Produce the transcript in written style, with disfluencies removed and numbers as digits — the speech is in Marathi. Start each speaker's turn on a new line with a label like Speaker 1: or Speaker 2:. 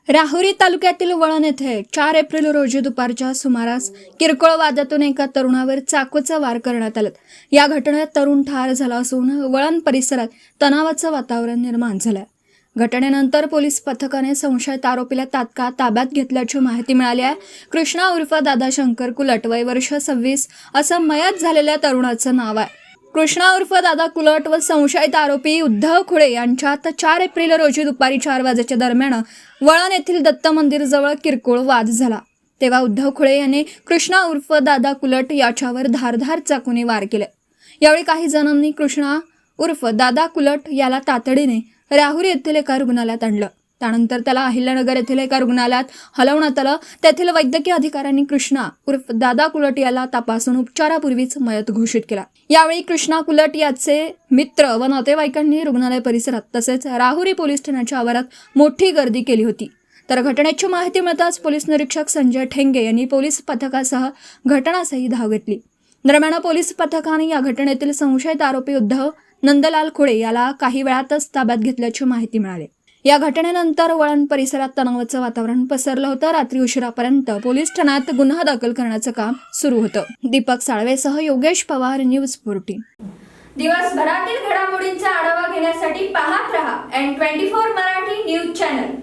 Speaker 1: राहुरी तालुक्यातील वळण येथे 4 एप्रिल रोजी दुपारच्या सुमारास किरकोळ वादातून एका तरुणावर चाकूचा वार करण्यात आला। या घटनेत तरुण ठार झाला असून वळण परिसरात तणावाचं वातावरण निर्माण झालं। घटनेनंतर पोलीस पथकाने संशयित आरोपीला तात्काळ ताब्यात घेतल्याची माहिती मिळाली आहे। कृष्णा उर्फ दादा शंकर कुलट, वय वर्ष 26 असं मयत झालेल्या तरुणाचं नाव आहे। कृष्णा उर्फ दादा कुलट व संशयित आरोपी उद्धव खुळे यांच्यात 4 एप्रिल रोजी दुपारी 4 वाजेच्या दरम्यान वळण येथील दत्त मंदिर जवळ किरकोळ वाद झाला। तेव्हा उद्धव खुळे यांनी कृष्णा उर्फ दादा कुलट याच्यावर धारधार चाकूने वार केले। यावेळी काही जणांनी कृष्णा उर्फ दादा कुलट याला तातडीने राहुरी येथील एका रुग्णालयात आणलं। त्यानंतर त्याला अहिल्यानगर येथील एका रुग्णालयात हलवण्यात आलं। तेथील वैद्यकीय अधिकाऱ्यांनी कृष्णा उर्फ दादा कुलट याला तपासून उपचारापूर्वीच मयत घोषित केला। यावेळी कृष्णा कुलट याचे मित्र व नातेवाईकांनी रुग्णालय परिसरात तसेच राहुरी पोलीस ठाण्याच्या आवारात मोठी गर्दी केली होती। तर घटनेची माहिती मिळताच पोलीस निरीक्षक संजय ठेंगे यांनी पोलीस पथकासह घटनास्थळी धाव घेतली। दरम्यान पोलीस पथकाने या घटनेतील संशयित आरोपी उद्धव नंदलाल खुळे याला काही वेळातच ताब्यात घेतल्याची माहिती मिळाली। या घटनेनंतर वळण परिसरात तणावाचं वातावरण पसरलं होतं। रात्री उशिरापर्यंत पोलीस ठाण्यात गुन्हा दाखल करण्याचं काम सुरू होतं। दीपक साळवेसह योगेश पवार, न्यूज 14।
Speaker 2: दिवसभरातील घडामोडींचा आढावा घेण्यासाठी पाहत रहा N24 मराठी न्यूज चॅनल।